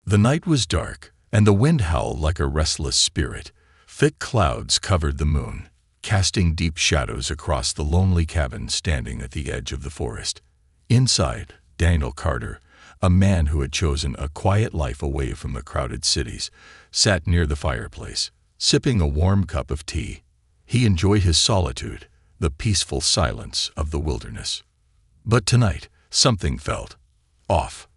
The night was dark, and the wind howled like a restless spirit. Thick clouds covered the moon, casting deep shadows across the lonely cabin standing at the edge of the forest. Inside, Daniel Carter, a man who had chosen a quiet life away from the crowded cities, sat near the fireplace, sipping a warm cup of tea. He enjoyed his solitude, the peaceful silence of the wilderness. But tonight, something felt off.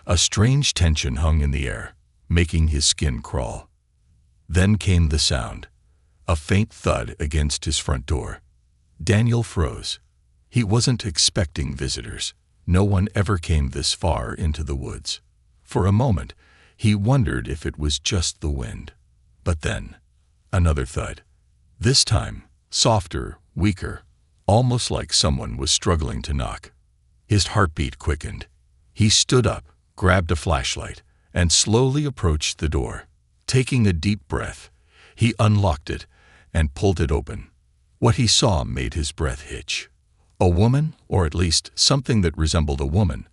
A strange tension hung in the air, making his skin crawl. Then came the sound, a faint thud against his front door. Daniel froze. He wasn't expecting visitors. No one ever came this far into the woods. For a moment, he wondered if it was just the wind. But then, another thud. This time, softer, weaker, almost like someone was struggling to knock. His heartbeat quickened. He stood up, grabbed a flashlight, and slowly approached the door. Taking a deep breath, he unlocked it and pulled it open. What he saw made his breath hitch. A woman, or at least something that resembled a woman,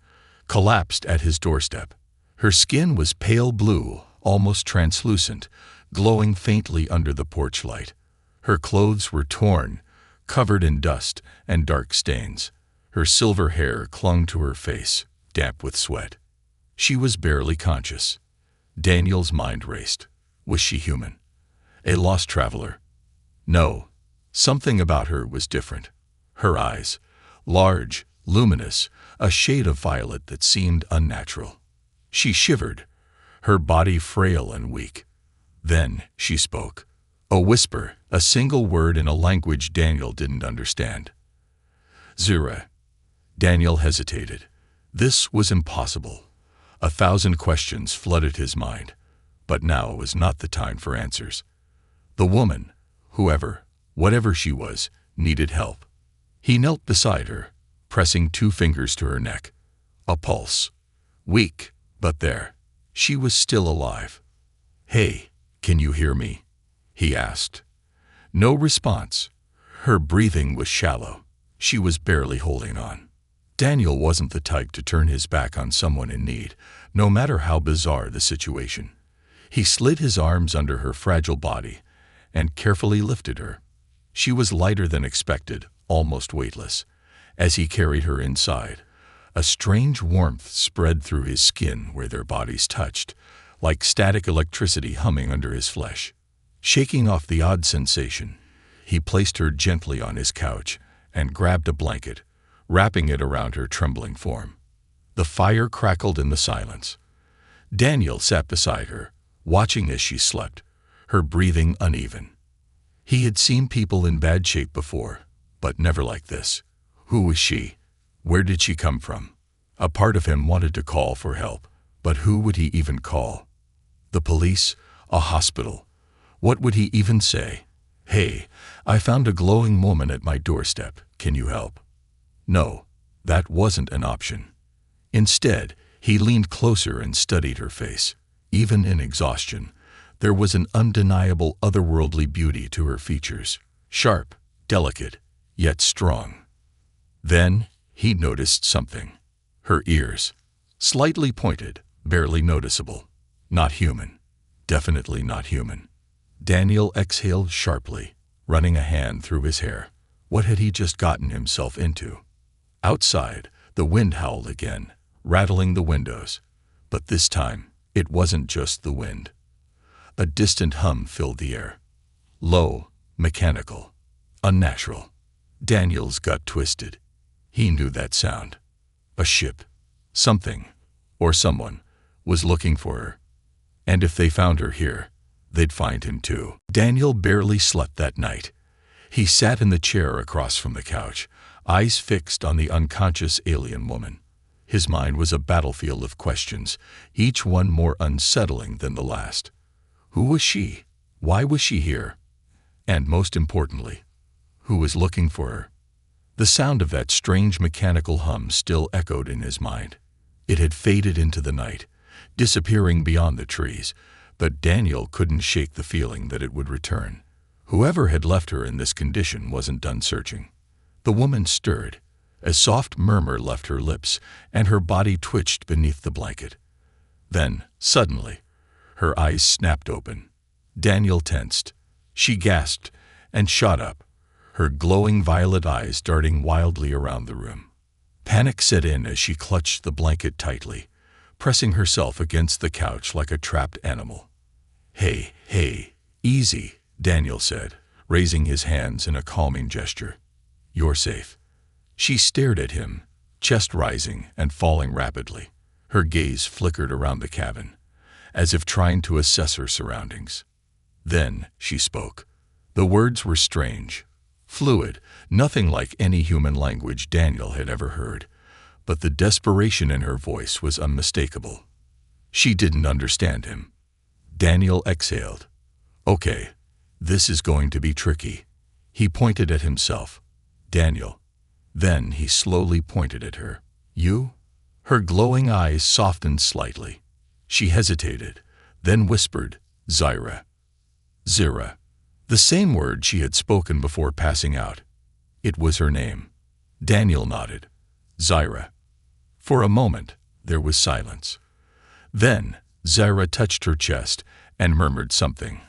collapsed at his doorstep. Her skin was pale blue, almost translucent, glowing faintly under the porch light. Her clothes were torn, covered in dust and dark stains. Her silver hair clung to her face, damp with sweat. She was barely conscious. Daniel's mind raced. Was she human? A lost traveler? No. Something about her was different. Her eyes, large, luminous, a shade of violet that seemed unnatural. She shivered, her body frail and weak. Then she spoke. A whisper, a single word in a language Daniel didn't understand. Zura. Daniel hesitated. This was impossible. 1,000 questions flooded his mind, but now was not the time for answers. The woman, whatever she was, needed help. He knelt beside her, pressing 2 fingers to her neck. A pulse. Weak, but there. She was still alive. "Hey, can you hear me?" he asked. No response. Her breathing was shallow. She was barely holding on. Daniel wasn't the type to turn his back on someone in need, no matter how bizarre the situation. He slid his arms under her fragile body and carefully lifted her. She was lighter than expected, almost weightless. As he carried her inside, a strange warmth spread through his skin where their bodies touched, like static electricity humming under his flesh. Shaking off the odd sensation, he placed her gently on his couch and grabbed a blanket, wrapping it around her trembling form. The fire crackled in the silence. Daniel sat beside her, watching as she slept, her breathing uneven. He had seen people in bad shape before, but never like this. Who was she? Where did she come from? A part of him wanted to call for help, but who would he even call? The police? A hospital? What would he even say? "Hey, I found a glowing woman at my doorstep. Can you help?" No, that wasn't an option. Instead, he leaned closer and studied her face. Even in exhaustion, there was an undeniable otherworldly beauty to her features. Sharp, delicate, yet strong. Then he noticed something. Her ears. Slightly pointed, barely noticeable. Not human. Definitely not human. Daniel exhaled sharply, running a hand through his hair. What had he just gotten himself into? Outside, the wind howled again, rattling the windows. But this time, it wasn't just the wind. A distant hum filled the air. Low, mechanical, unnatural. Daniel's gut twisted. He knew that sound. A ship, something, or someone, was looking for her. And if they found her here, they'd find him too. Daniel barely slept that night. He sat in the chair across from the couch, eyes fixed on the unconscious alien woman. His mind was a battlefield of questions, each one more unsettling than the last. Who was she? Why was she here? And most importantly, who was looking for her? The sound of that strange mechanical hum still echoed in his mind. It had faded into the night, disappearing beyond the trees, but Daniel couldn't shake the feeling that it would return. Whoever had left her in this condition wasn't done searching. The woman stirred. A soft murmur left her lips, and her body twitched beneath the blanket. Then, suddenly, her eyes snapped open. Daniel tensed. She gasped and shot up, her glowing violet eyes darting wildly around the room. Panic set in as she clutched the blanket tightly, pressing herself against the couch like a trapped animal. Hey, easy, Daniel said, raising his hands in a calming gesture. You're safe. She stared at him, chest rising and falling rapidly. Her gaze flickered around the cabin, as if trying to assess her surroundings. Then she spoke. The words were strange, fluid, nothing like any human language Daniel had ever heard, but the desperation in her voice was unmistakable. She didn't understand him. Daniel exhaled. Okay, this is going to be tricky. He pointed at himself. Daniel. Then he slowly pointed at her. You? Her glowing eyes softened slightly. She hesitated, then whispered, Zyra. Zira. The same word she had spoken before passing out. It was her name. Daniel nodded. Zyra. For a moment, there was silence. Then, Zyra touched her chest and murmured something.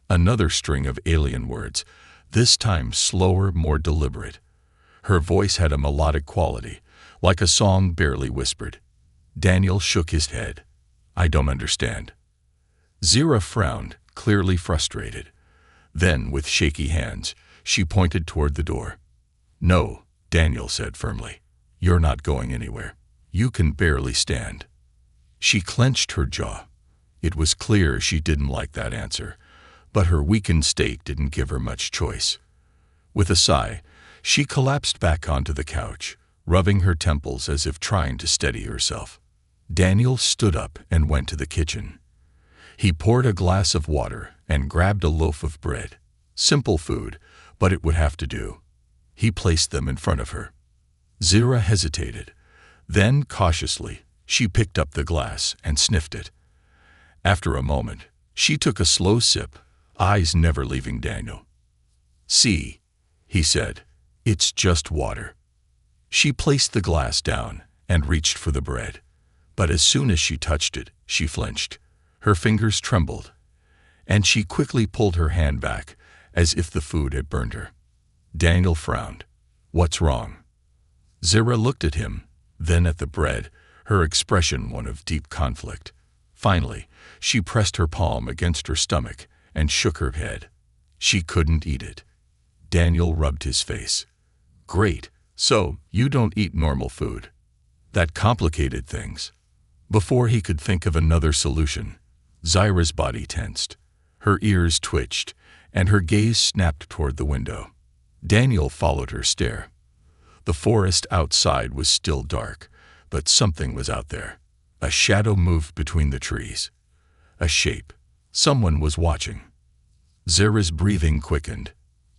Another string of alien words, this time slower, more deliberate. Her voice had a melodic quality, like a song barely whispered. Daniel shook his head. I don't understand. Zyra frowned, clearly frustrated. Then, with shaky hands, she pointed toward the door. No, Daniel said firmly. You're not going anywhere. You can barely stand. She clenched her jaw. It was clear she didn't like that answer, but her weakened state didn't give her much choice. With a sigh, she collapsed back onto the couch, rubbing her temples as if trying to steady herself. Daniel stood up and went to the kitchen. He poured a glass of water and grabbed a loaf of bread. Simple food, but it would have to do. He placed them in front of her. Zyra hesitated. Then, cautiously, she picked up the glass and sniffed it. After a moment, she took a slow sip, eyes never leaving Daniel. See, he said, it's just water. She placed the glass down and reached for the bread. But as soon as she touched it, she flinched. Her fingers trembled, and she quickly pulled her hand back, as if the food had burned her. Daniel frowned. What's wrong? Zyra looked at him, then at the bread, her expression one of deep conflict. Finally, she pressed her palm against her stomach and shook her head. She couldn't eat it. Daniel rubbed his face. Great, so you don't eat normal food. That complicated things. Before he could think of another solution, Zyra's body tensed. Her ears twitched, and her gaze snapped toward the window. Daniel followed her stare. The forest outside was still dark, but something was out there. A shadow moved between the trees. A shape. Someone was watching. Zyra's breathing quickened.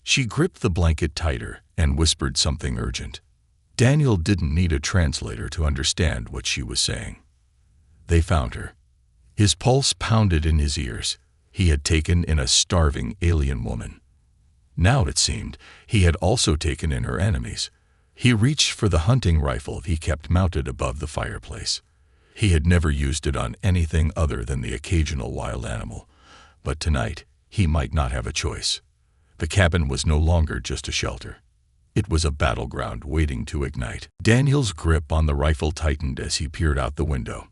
She gripped the blanket tighter and whispered something urgent. Daniel didn't need a translator to understand what she was saying. They found her. His pulse pounded in his ears. He had taken in a starving alien woman. Now, it seemed, he had also taken in her enemies. He reached for the hunting rifle he kept mounted above the fireplace. He had never used it on anything other than the occasional wild animal, but tonight he might not have a choice. The cabin was no longer just a shelter. It was a battleground waiting to ignite. Daniel's grip on the rifle tightened as he peered out the window.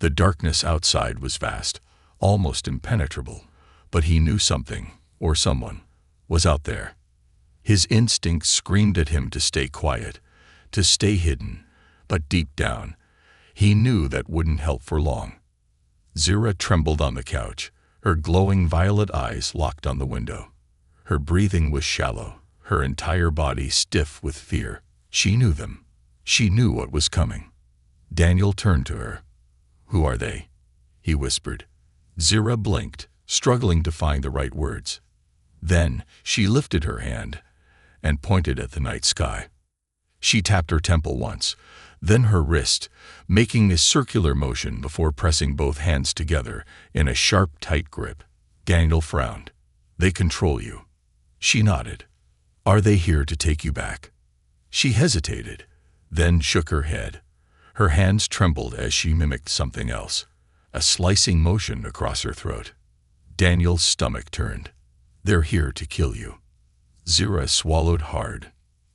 The darkness outside was vast, almost impenetrable, but he knew something, or someone, was out there. His instincts screamed at him to stay quiet, to stay hidden, but deep down, he knew that wouldn't help for long. Zyra trembled on the couch, her glowing violet eyes locked on the window. Her breathing was shallow, her entire body stiff with fear. She knew them. She knew what was coming. Daniel turned to her. Who are they? He whispered. Zyra blinked, struggling to find the right words. Then she lifted her hand and pointed at the night sky. She tapped her temple once, then her wrist, making a circular motion before pressing both hands together in a sharp, tight grip. Daniel frowned. They control you. She nodded. Are they here to take you back? She hesitated, then shook her head. Her hands trembled as she mimicked something else. a slicing motion across her throat. Daniel's stomach turned. "They're here to kill you." Zira swallowed hard,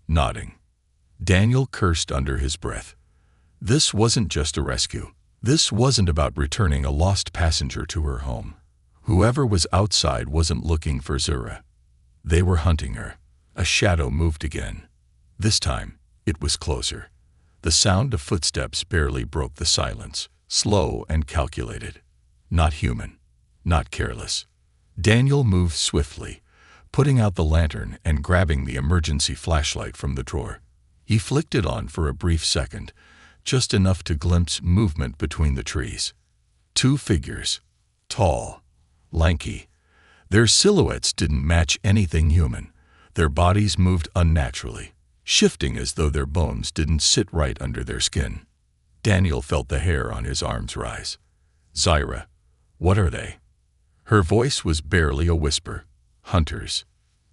nodding. Daniel cursed under his breath. This wasn't just a rescue. This wasn't about returning a lost passenger to her home. Whoever was outside wasn't looking for Zira. They were hunting her. A shadow moved again. This time, it was closer. The sound of footsteps barely broke the silence, slow and calculated. Not human, not careless. Daniel moved swiftly, putting out the lantern and grabbing the emergency flashlight from the drawer. He flicked it on for a brief second, just enough to glimpse movement between the trees. Two figures, tall, lanky. Their silhouettes didn't match anything human. Their bodies moved unnaturally, shifting as though their bones didn't sit right under their skin. Daniel felt the hair on his arms rise. "Zira, what are they?" Her voice was barely a whisper. "Hunters."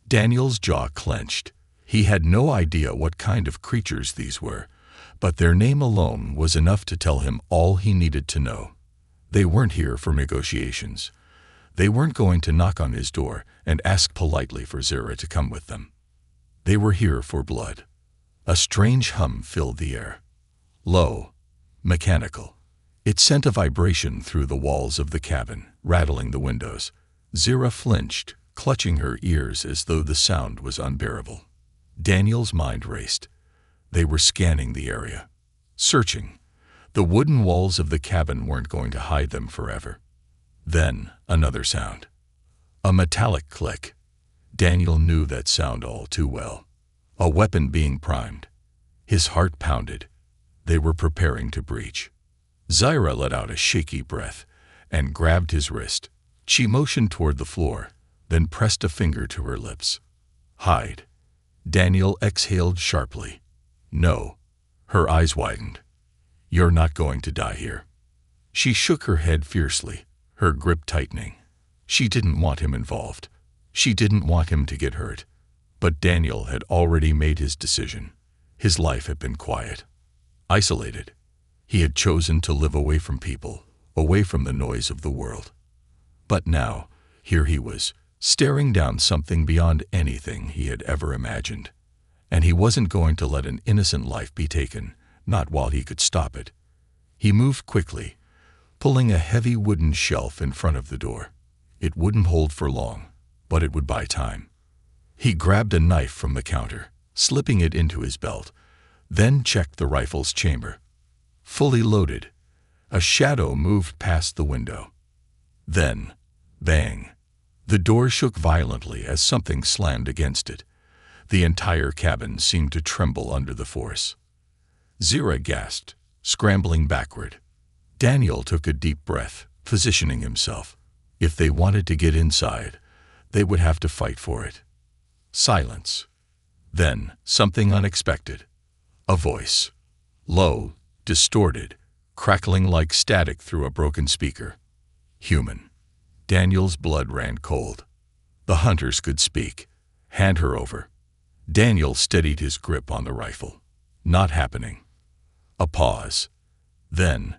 Daniel's jaw clenched. He had no idea what kind of creatures these were, but their name alone was enough to tell him all he needed to know. They weren't here for negotiations. They weren't going to knock on his door and ask politely for Zira to come with them. They were here for blood. A strange hum filled the air. Low, mechanical. It sent a vibration through the walls of the cabin, rattling the windows. Zira flinched, clutching her ears as though the sound was unbearable. Daniel's mind raced. They were scanning the area, searching. The wooden walls of the cabin weren't going to hide them forever. Then, another sound. A metallic click. Daniel knew that sound all too well. A weapon being primed. His heart pounded. They were preparing to breach. Zira let out a shaky breath and grabbed his wrist. She motioned toward the floor, then pressed a finger to her lips. "Hide." Daniel exhaled sharply. "No." Her eyes widened. "You're not going to die here." She shook her head fiercely, her grip tightening. She didn't want him involved. She didn't want him to get hurt. But Daniel had already made his decision. His life had been quiet, isolated. He had chosen to live away from people, away from the noise of the world. But now, here he was, staring down something beyond anything he had ever imagined. And he wasn't going to let an innocent life be taken, not while he could stop it. He moved quickly, pulling a heavy wooden shelf in front of the door. It wouldn't hold for long, but it would buy time. He grabbed a knife from the counter, slipping it into his belt, then checked the rifle's chamber. Fully loaded. A shadow moved past the window. Then, bang. The door shook violently as something slammed against it. The entire cabin seemed to tremble under the force. Zira gasped, scrambling backward. Daniel took a deep breath, positioning himself. If they wanted to get inside, they would have to fight for it. Silence. Then, something unexpected. A voice. Low, distorted, crackling like static through a broken speaker. Human. Daniel's blood ran cold. The hunters could speak. "Hand her over." Daniel steadied his grip on the rifle. Not happening. A pause. Then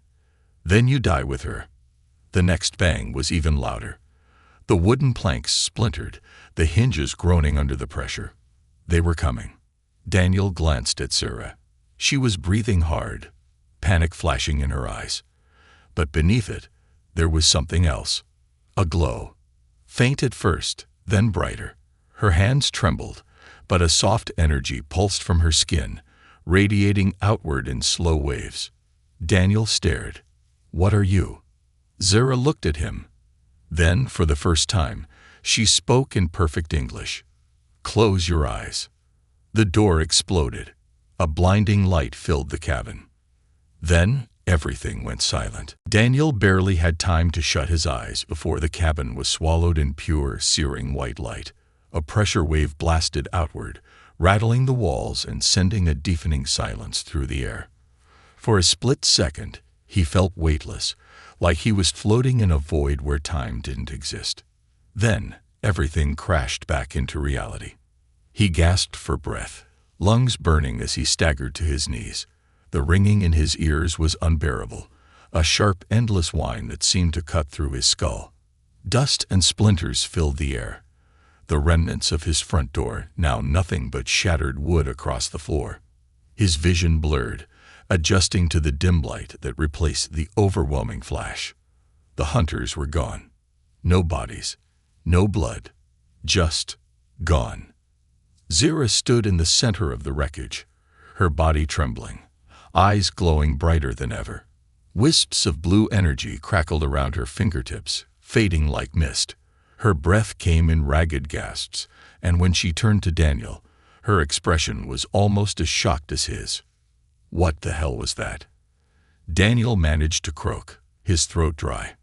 you die with her. The next bang was even louder. The wooden planks splintered, the hinges groaning under the pressure. They were coming. Daniel glanced at Zira. She was breathing hard, panic flashing in her eyes. But beneath it, there was something else. A glow. Faint at first, then brighter. Her hands trembled, but a soft energy pulsed from her skin, radiating outward in slow waves. Daniel stared. "What are you?" Zira looked at him. Then, for the first time, she spoke in perfect English. "Close your eyes." The door exploded. A blinding light filled the cabin. Then, everything went silent. Daniel barely had time to shut his eyes before the cabin was swallowed in pure, searing white light. A pressure wave blasted outward, rattling the walls and sending a deafening silence through the air. For a split second, he felt weightless, like he was floating in a void where time didn't exist. Then, everything crashed back into reality. He gasped for breath, lungs burning as he staggered to his knees. The ringing in his ears was unbearable, a sharp, endless whine that seemed to cut through his skull. Dust and splinters filled the air. The remnants of his front door, now nothing but shattered wood across the floor. His vision blurred, adjusting to the dim light that replaced the overwhelming flash. The hunters were gone. No bodies, no blood, just gone. Zira stood in the center of the wreckage, her body trembling, eyes glowing brighter than ever. Wisps of blue energy crackled around her fingertips, fading like mist. Her breath came in ragged gasps, and when she turned to Daniel, her expression was almost as shocked as his. What the hell was that? Daniel managed to croak, his throat dry.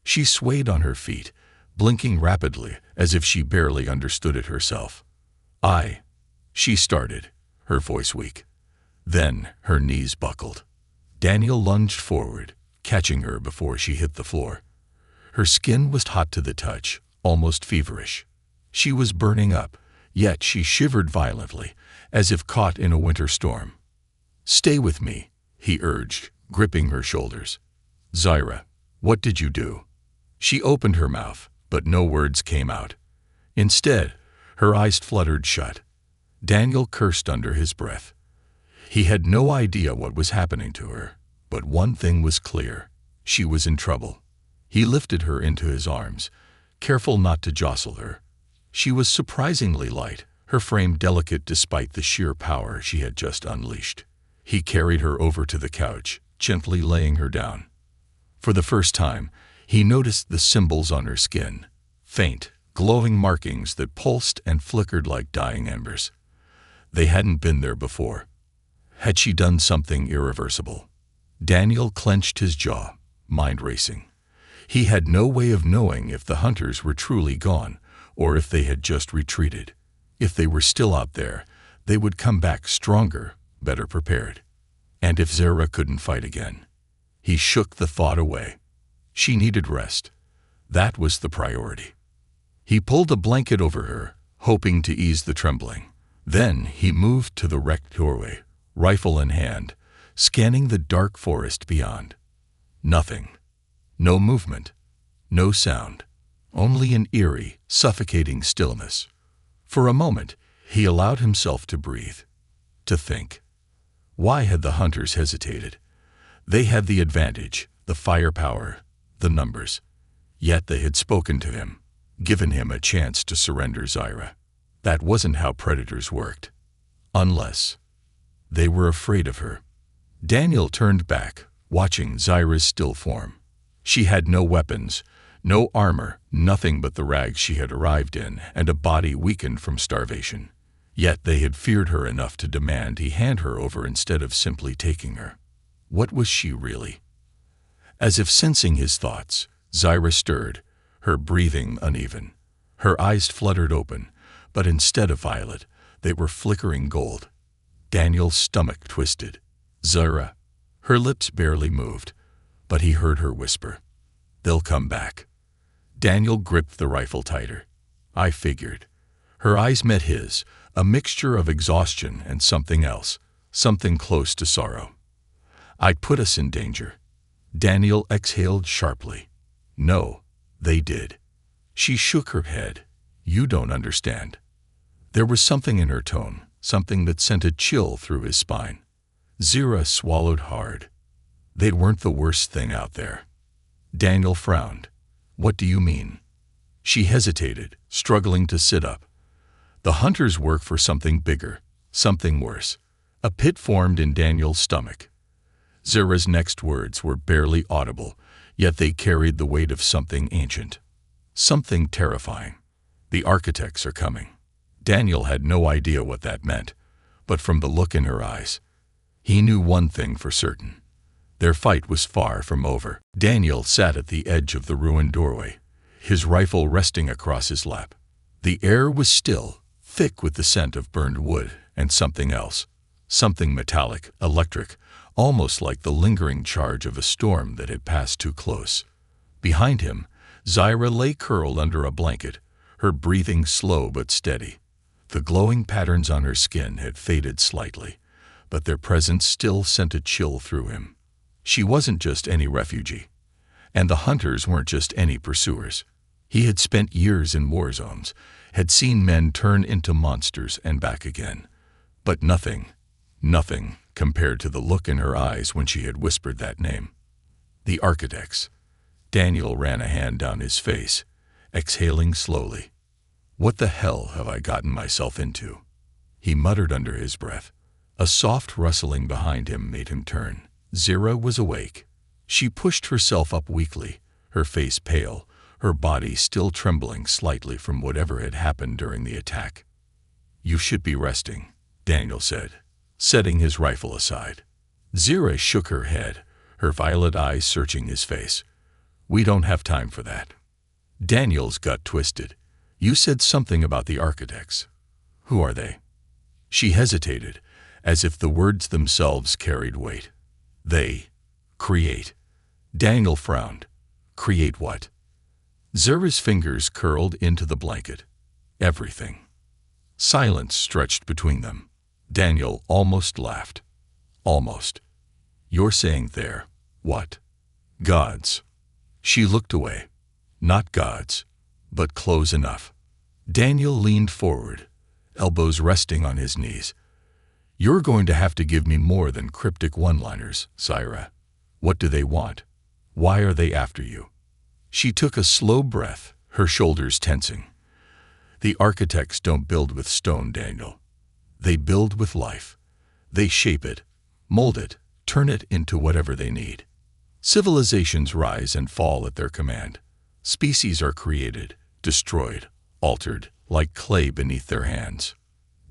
She swayed on her feet, blinking rapidly as if she barely understood it herself. She started, her voice weak. Then her knees buckled. Daniel lunged forward, catching her before she hit the floor. Her skin was hot to the touch, almost feverish. She was burning up, yet she shivered violently, as if caught in a winter storm. "Stay with me," he urged, gripping her shoulders. "Zira, what did you do?" She opened her mouth, but no words came out. Instead, her eyes fluttered shut. Daniel cursed under his breath. He had no idea what was happening to her, but one thing was clear: she was in trouble. He lifted her into his arms, careful not to jostle her. She was surprisingly light, her frame delicate despite the sheer power she had just unleashed. He carried her over to the couch, gently laying her down. For the first time, he noticed the symbols on her skin, faint, glowing markings that pulsed and flickered like dying embers. They hadn't been there before. Had she done something irreversible? Daniel clenched his jaw, mind racing. He had no way of knowing if the hunters were truly gone, or if they had just retreated. If they were still out there, they would come back stronger, better prepared. And if Zira couldn't fight again? He shook the thought away. She needed rest. That was the priority. He pulled a blanket over her, hoping to ease the trembling. Then he moved to the wrecked doorway, rifle in hand, scanning the dark forest beyond. Nothing. No movement. No sound. Only an eerie, suffocating stillness. For a moment, he allowed himself to breathe, to think. Why had the hunters hesitated? They had the advantage, the firepower, the numbers. Yet they had spoken to him, given him a chance to surrender Zira. That wasn't how predators worked. Unless they were afraid of her. Daniel turned back, watching Zira's still form. She had no weapons, no armor, nothing but the rags she had arrived in, and a body weakened from starvation. Yet they had feared her enough to demand he hand her over instead of simply taking her. What was she really? As if sensing his thoughts, Zira stirred, her breathing uneven. Her eyes fluttered open, but instead of violet, they were flickering gold. Daniel's stomach twisted. "Zira." Her lips barely moved, but he heard her whisper, "They'll come back." Daniel gripped the rifle tighter. I figured. Her eyes met his, a mixture of exhaustion and something else, something close to sorrow. "I'd put us in danger." Daniel exhaled sharply. "No, they did." She shook her head. "You don't understand." There was something in her tone, something that sent a chill through his spine. Zira swallowed hard. They weren't the worst thing out there. Daniel frowned. "What do you mean?" She hesitated, struggling to sit up. "The hunters work for something bigger, something worse." A pit formed in Daniel's stomach. Zira's next words were barely audible, yet they carried the weight of something ancient. Something terrifying. "The architects are coming." Daniel had no idea what that meant, but from the look in her eyes, he knew one thing for certain. Their fight was far from over. Daniel sat at the edge of the ruined doorway, his rifle resting across his lap. The air was still, thick with the scent of burned wood and something else, something metallic, electric, almost like the lingering charge of a storm that had passed too close. Behind him, Zira lay curled under a blanket, her breathing slow but steady. The glowing patterns on her skin had faded slightly, but their presence still sent a chill through him. She wasn't just any refugee. And the hunters weren't just any pursuers. He had spent years in war zones, had seen men turn into monsters and back again. But nothing compared to the look in her eyes when she had whispered that name. The architects. Daniel ran a hand down his face, exhaling slowly. What the hell have I gotten myself into? He muttered under his breath. A soft rustling behind him made him turn. Zira was awake. She pushed herself up weakly, her face pale, her body still trembling slightly from whatever had happened during the attack. "You should be resting," Daniel said, setting his rifle aside. Zira shook her head, her violet eyes searching his face. "We don't have time for that." Daniel's gut twisted. "You said something about the architects. Who are they?" She hesitated, as if the words themselves carried weight. "They create." Daniel frowned. "Create what?" Zira's fingers curled into the blanket. "Everything." Silence stretched between them. Daniel almost laughed. "Almost. You're saying they're what?" "Gods." She looked away. "Not gods, but close enough." Daniel leaned forward, elbows resting on his knees. "You're going to have to give me more than cryptic one-liners, Zira. What do they want? Why are they after you?" She took a slow breath, her shoulders tensing. "The architects don't build with stone, Daniel. They build with life. They shape it, mold it, turn it into whatever they need. Civilizations rise and fall at their command. Species are created, destroyed, altered, like clay beneath their hands."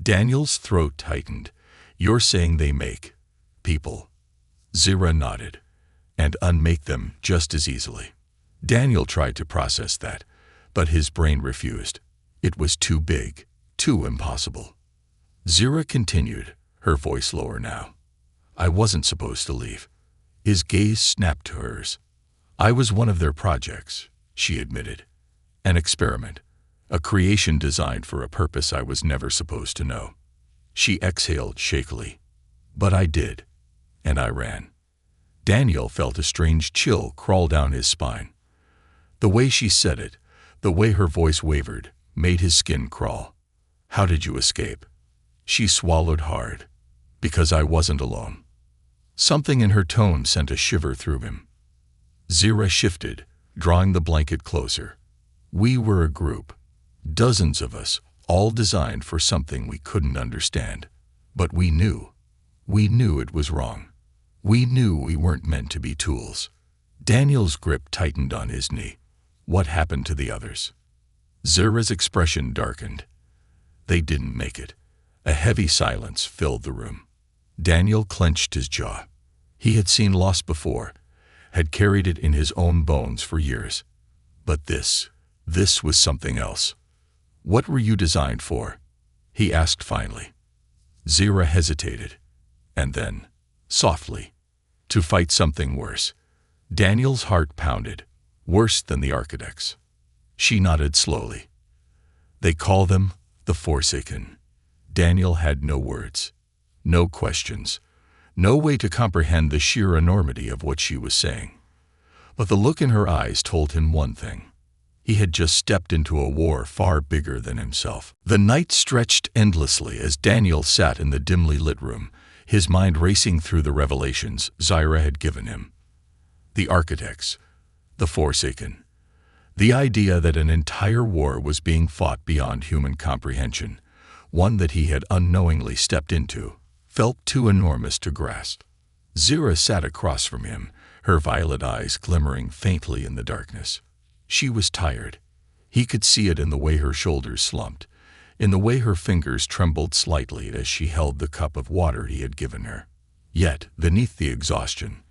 Daniel's throat tightened. "You're saying they make people?" Zira nodded. "And unmake them just as easily." Daniel tried to process that, but his brain refused. It was too big, too impossible. Zira continued, her voice lower now. "I wasn't supposed to leave." His gaze snapped to hers. "I was one of their projects," she admitted. "An experiment, a creation designed for a purpose I was never supposed to know." She exhaled shakily. "But I did, and I ran." Daniel felt a strange chill crawl down his spine. The way she said it, the way her voice wavered, made his skin crawl. "How did you escape?" She swallowed hard. "Because I wasn't alone." Something in her tone sent a shiver through him. Zira shifted, drawing the blanket closer. "We were a group. Dozens of us, all designed for something we couldn't understand. But we knew. We knew it was wrong. We knew we weren't meant to be tools." Daniel's grip tightened on his knee. "What happened to the others?" Zira's expression darkened. "They didn't make it." A heavy silence filled the room. Daniel clenched his jaw. He had seen loss before, had carried it in his own bones for years. But this was something else. "What were you designed for?" he asked finally. Zira hesitated, and then, softly, "To fight something worse." Daniel's heart pounded. "Worse than the architects." She nodded slowly. "They call them the Forsaken." Daniel had no words, no questions, no way to comprehend the sheer enormity of what she was saying. But the look in her eyes told him one thing. He had just stepped into a war far bigger than himself. The night stretched endlessly as Daniel sat in the dimly lit room, his mind racing through the revelations Zira had given him. The architects, the Forsaken. The idea that an entire war was being fought beyond human comprehension, one that he had unknowingly stepped into, felt too enormous to grasp. Zira sat across from him, her violet eyes glimmering faintly in the darkness. She was tired. He could see it in the way her shoulders slumped, in the way her fingers trembled slightly as she held the cup of water he had given her. Yet, beneath the exhaustion,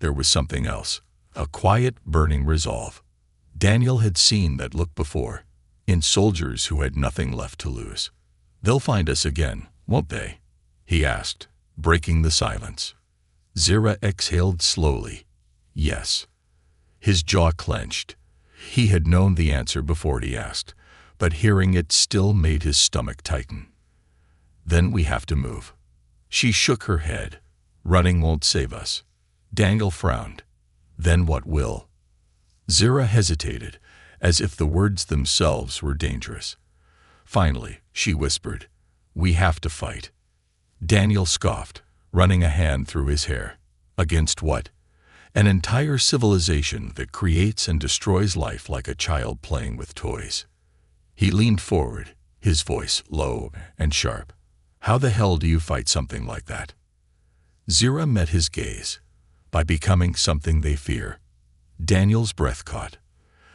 there was something else, a quiet, burning resolve. Daniel had seen that look before, in soldiers who had nothing left to lose. "They'll find us again, won't they?" he asked, breaking the silence. Zira exhaled slowly. "Yes." His jaw clenched. He had known the answer before he asked, but hearing it still made his stomach tighten. "Then we have to move." She shook her head. "Running won't save us." Daniel frowned. Then what will? Zira hesitated, as if the words themselves were dangerous. Finally, she whispered, "We have to fight." Daniel scoffed, running a hand through his hair. Against what? An entire civilization that creates and destroys life like a child playing with toys. He leaned forward, his voice low and sharp. "How the hell do you fight something like that?" Zira met his gaze. By becoming something they fear. Daniel's breath caught.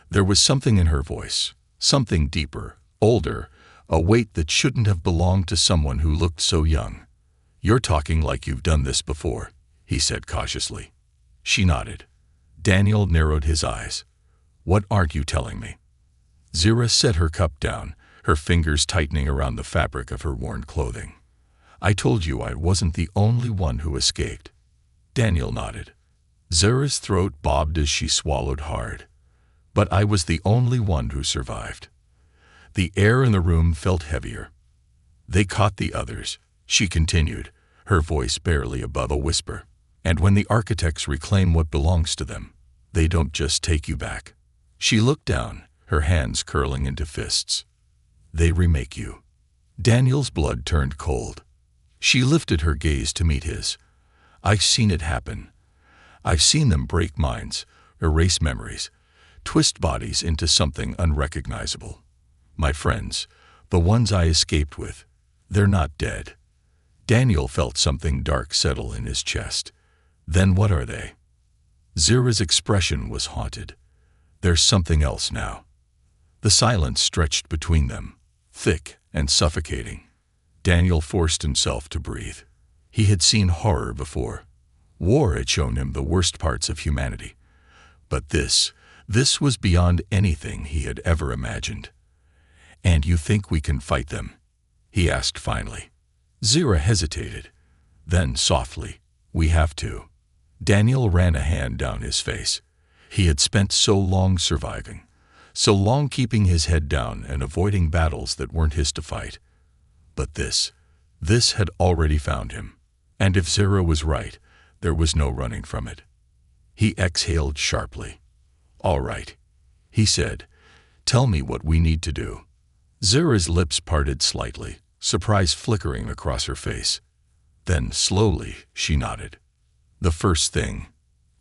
There was something in her voice, something deeper, older, a weight that shouldn't have belonged to someone who looked so young. "You're talking like you've done this before," he said cautiously. She nodded. Daniel narrowed his eyes. "What aren't you telling me?" Zira set her cup down, her fingers tightening around the fabric of her worn clothing. "I told you I wasn't the only one who escaped." Daniel nodded. Zira's throat bobbed as she swallowed hard. "But I was the only one who survived." The air in the room felt heavier. "They caught the others," she continued, her voice barely above a whisper. "And when the architects reclaim what belongs to them, they don't just take you back." She looked down, her hands curling into fists. "They remake you." Daniel's blood turned cold. She lifted her gaze to meet his. "I've seen it happen. I've seen them break minds, erase memories, twist bodies into something unrecognizable. My friends, the ones I escaped with, they're not dead." Daniel felt something dark settle in his chest. "Then what are they?" Zira's expression was haunted. "There's something else now." The silence stretched between them, thick and suffocating. Daniel forced himself to breathe. He had seen horror before. War had shown him the worst parts of humanity. But this was beyond anything he had ever imagined. "And you think we can fight them?" he asked finally. Zira hesitated. Then softly, "We have to." Daniel ran a hand down his face. He had spent so long surviving, so long keeping his head down and avoiding battles that weren't his to fight. But this had already found him. And if Zira was right, there was no running from it. He exhaled sharply. "All right," he said. "Tell me what we need to do." Zira's lips parted slightly, surprise flickering across her face. Then, slowly, she nodded. "The first thing,"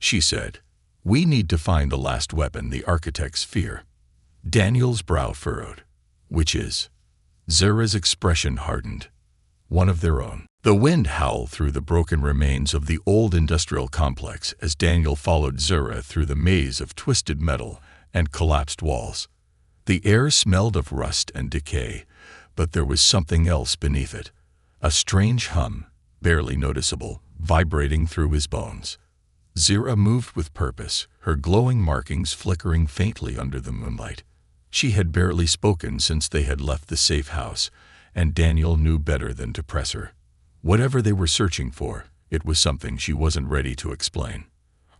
she said, "we need to find the last weapon the architects fear." Daniel's brow furrowed. "Which is?" Zira's expression hardened. "One of their own." The wind howled through the broken remains of the old industrial complex as Daniel followed Zira through the maze of twisted metal and collapsed walls. The air smelled of rust and decay, but there was something else beneath it, a strange hum, barely noticeable, vibrating through his bones. Zira moved with purpose, her glowing markings flickering faintly under the moonlight. She had barely spoken since they had left the safe house, and Daniel knew better than to press her. Whatever they were searching for, it was something she wasn't ready to explain.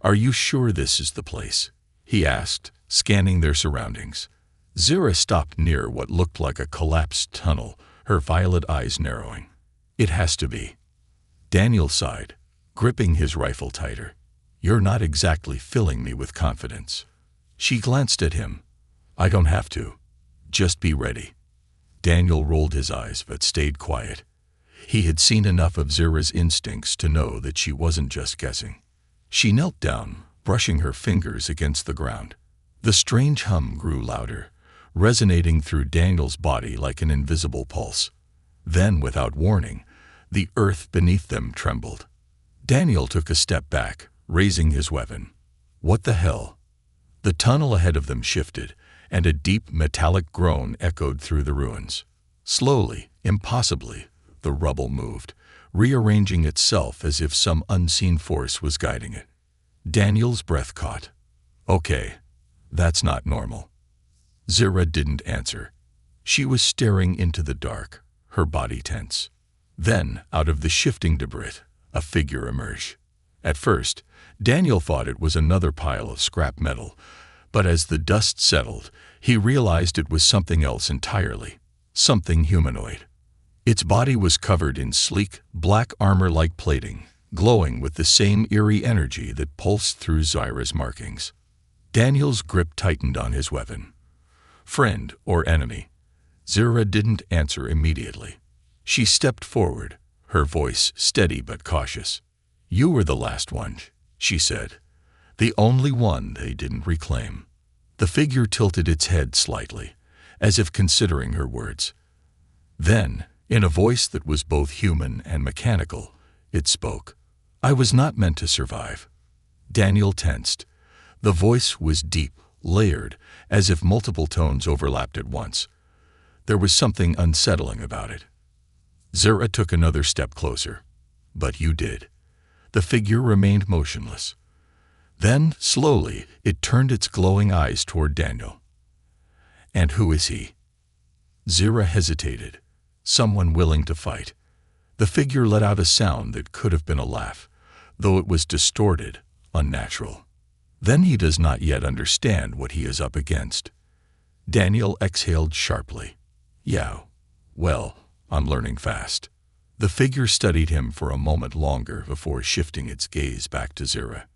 "Are you sure this is the place?" he asked, scanning their surroundings. Zira stopped near what looked like a collapsed tunnel, her violet eyes narrowing. "It has to be." Daniel sighed, gripping his rifle tighter. "You're not exactly filling me with confidence." She glanced at him. "I don't have to. Just be ready." Daniel rolled his eyes but stayed quiet. He had seen enough of Zira's instincts to know that she wasn't just guessing. She knelt down, brushing her fingers against the ground. The strange hum grew louder, resonating through Daniel's body like an invisible pulse. Then, without warning, the earth beneath them trembled. Daniel took a step back, raising his weapon. What the hell? The tunnel ahead of them shifted, and a deep metallic groan echoed through the ruins. Slowly, impossibly, the rubble moved, rearranging itself as if some unseen force was guiding it. Daniel's breath caught. "Okay, that's not normal." Zira didn't answer. She was staring into the dark, her body tense. Then, out of the shifting debris, a figure emerged. At first, Daniel thought it was another pile of scrap metal, but as the dust settled, he realized it was something else entirely, something humanoid. Its body was covered in sleek, black armor-like plating, glowing with the same eerie energy that pulsed through Zyra's markings. Daniel's grip tightened on his weapon. Friend or enemy? Zyra didn't answer immediately. She stepped forward, her voice steady but cautious. "You were the last one," she said. "The only one they didn't reclaim." The figure tilted its head slightly, as if considering her words. Then, in a voice that was both human and mechanical, it spoke. "I was not meant to survive." Daniel tensed. The voice was deep, layered, as if multiple tones overlapped at once. There was something unsettling about it. Zyra took another step closer. "But you did." The figure remained motionless. Then, slowly, it turned its glowing eyes toward Daniel. "And who is he?" Zyra hesitated. "Someone willing to fight." The figure let out a sound that could have been a laugh, though it was distorted, unnatural. "Then he does not yet understand what he is up against." Daniel exhaled sharply. "Yeah, well, I'm learning fast." The figure studied him for a moment longer before shifting its gaze back to Zyra.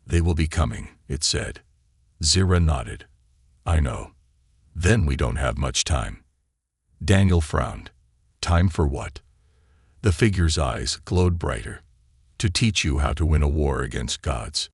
"They will be coming," it said. Zyra nodded. "I know." "Then we don't have much time." Daniel frowned. "Time for what?" The figure's eyes glowed brighter. "To teach you how to win a war against gods."